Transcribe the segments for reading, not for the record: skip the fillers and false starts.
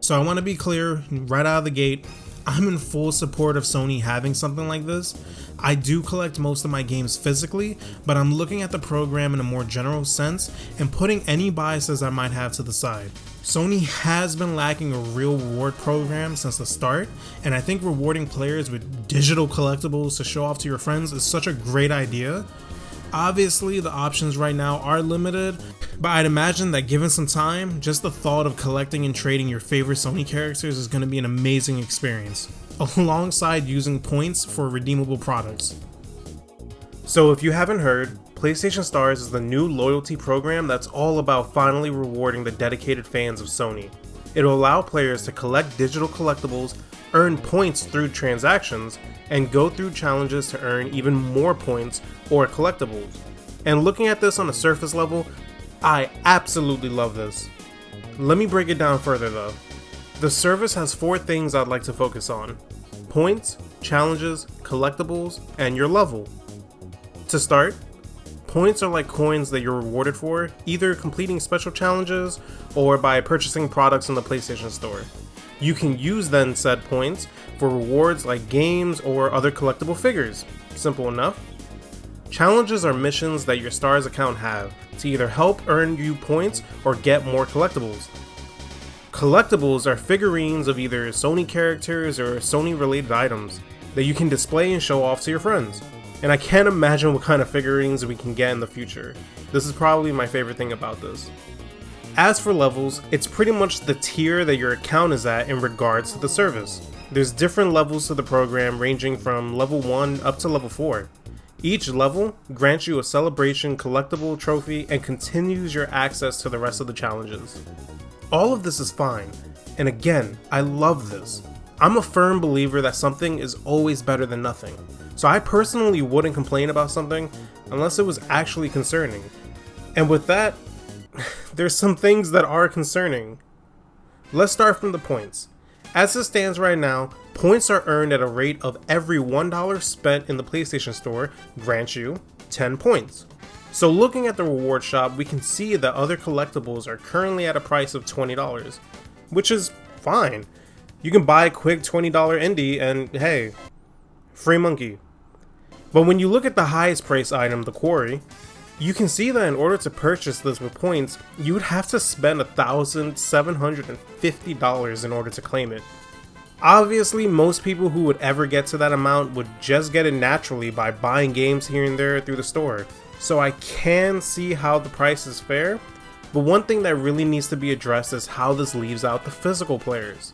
So I want to be clear right out of the gate, I'm in full support of Sony having something like this. I do collect most of my games physically, but I'm looking at the program in a more general sense and putting any biases I might have to the side. Sony has been lacking a real reward program since the start, and I think rewarding players with digital collectibles to show off to your friends is such a great idea. Obviously, the options right now are limited, but I'd imagine that given some time, just the thought of collecting and trading your favorite Sony characters is going to be an amazing experience, alongside using points for redeemable products. So if you haven't heard, PlayStation Stars is the new loyalty program that's all about finally rewarding the dedicated fans of Sony. It'll allow players to collect digital collectibles, earn points through transactions, and go through challenges to earn even more points or collectibles. And looking at this on a surface level, I absolutely love this. Let me break it down further though. The service has 4 things I'd like to focus on: points, challenges, collectibles, and your level. To start, points are like coins that you're rewarded for, either completing special challenges or by purchasing products in the PlayStation Store. You can use then said points for rewards like games or other collectible figures. Simple enough. Challenges are missions that your Stars account have to either help earn you points or get more collectibles. Collectibles are figurines of either Sony characters or Sony related items that you can display and show off to your friends. And I can't imagine what kind of figurines we can get in the future. This is probably my favorite thing about this. As for levels, it's pretty much the tier that your account is at in regards to the service. There's different levels to the program ranging from level 1 up to level 4. Each level grants you a celebration collectible trophy and continues your access to the rest of the challenges. All of this is fine, and again, I love this. I'm a firm believer that something is always better than nothing, so I personally wouldn't complain about something unless it was actually concerning. And with that, there's some things that are concerning. Let's start from the points. As it stands right now, points are earned at a rate of every $1 spent in the PlayStation Store grants you 10 points. So looking at the reward shop, we can see that other collectibles are currently at a price of $20, which is fine. You can buy a quick $20 indie and hey, free monkey. But when you look at the highest price item, the quarry, you can see that in order to purchase this with points, you would have to spend $1,750 in order to claim it. Obviously, most people who would ever get to that amount would just get it naturally by buying games here and there through the store. So I can see how the price is fair, but one thing that really needs to be addressed is how this leaves out the physical players.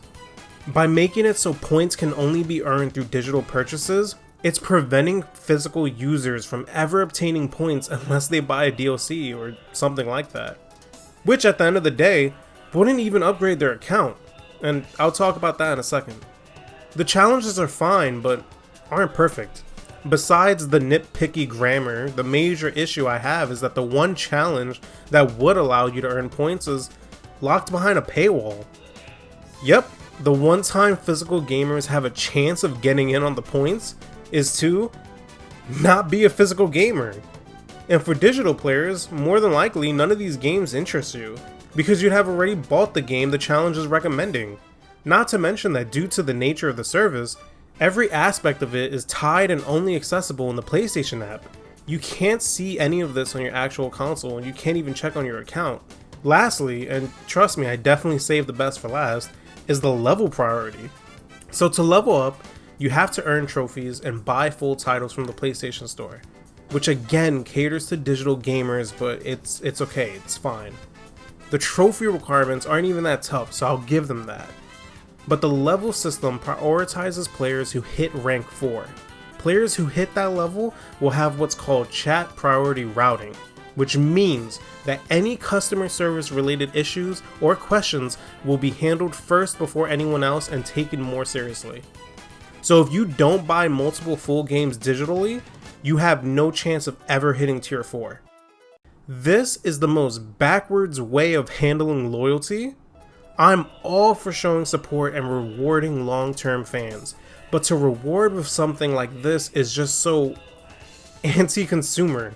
By making it so points can only be earned through digital purchases, it's preventing physical users from ever obtaining points unless they buy a DLC or something like that. Which at the end of the day, wouldn't even upgrade their account, and I'll talk about that in a second. The challenges are fine, but aren't perfect. Besides the nitpicky grammar, the major issue I have is that the one challenge that would allow you to earn points is locked behind a paywall. Yep, the one time physical gamers have a chance of getting in on the points is to not be a physical gamer. And for digital players, more than likely none of these games interest you, because you'd have already bought the game the challenge is recommending. Not to mention that due to the nature of the service, every aspect of it is tied and only accessible in the PlayStation app. You can't see any of this on your actual console, and you can't even check on your account. Lastly, and trust me, I definitely saved the best for last, is the level priority. So to level up, you have to earn trophies and buy full titles from the PlayStation Store, which again caters to digital gamers, but it's okay, it's fine. The trophy requirements aren't even that tough, so I'll give them that. But the level system prioritizes players who hit rank 4. Players who hit that level will have what's called chat priority routing, which means that any customer service related issues or questions will be handled first before anyone else and taken more seriously. So if you don't buy multiple full games digitally, you have no chance of ever hitting tier 4. This is the most backwards way of handling loyalty. I'm all for showing support and rewarding long-term fans, but to reward with something like this is just so anti-consumer.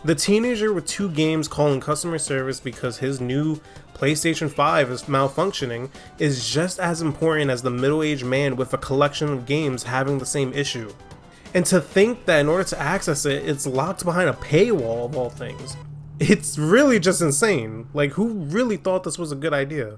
The teenager with 2 games calling customer service because his new PlayStation 5 is malfunctioning is just as important as the middle-aged man with a collection of games having the same issue. And to think that in order to access it, it's locked behind a paywall of all things. It's really just insane. Like, who really thought this was a good idea?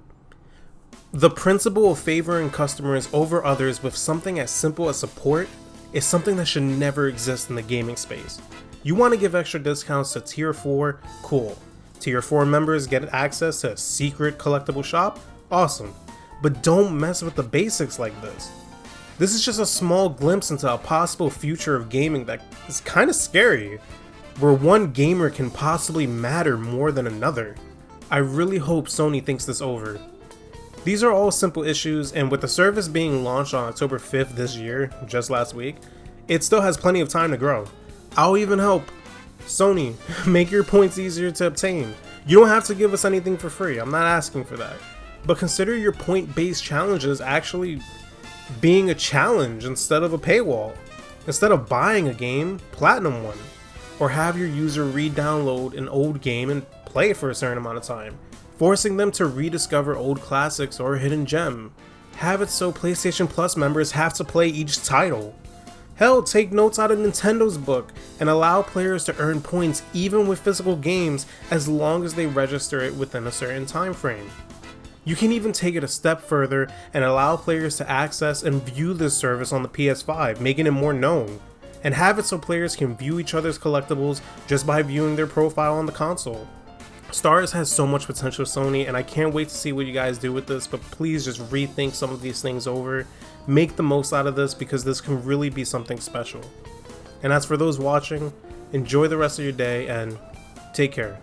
The principle of favoring customers over others with something as simple as support is something that should never exist in the gaming space. You want to give extra discounts to Tier 4? Cool. Tier 4 members get access to a secret collectible shop? Awesome. But don't mess with the basics like this. This is just a small glimpse into a possible future of gaming that is kind of scary, where one gamer can possibly matter more than another. I really hope Sony thinks this over. These are all simple issues, and with the service being launched on October 5th this year, just last week, it still has plenty of time to grow. I'll even help. Sony, make your points easier to obtain. You don't have to give us anything for free, I'm not asking for that. But consider your point-based challenges actually being a challenge instead of a paywall. Instead of buying a game, platinum one. Or have your user re-download an old game and play it for a certain amount of time, forcing them to rediscover old classics or a hidden gem. Have it so PlayStation Plus members have to play each title. Hell, take notes out of Nintendo's book and allow players to earn points even with physical games as long as they register it within a certain time frame. You can even take it a step further and allow players to access and view this service on the PS5, making it more known, and have it so players can view each other's collectibles just by viewing their profile on the console. Stars has so much potential, Sony, and I can't wait to see what you guys do with this, but please just rethink some of these things over. Make the most out of this because this can really be something special. And as for those watching, enjoy the rest of your day and take care.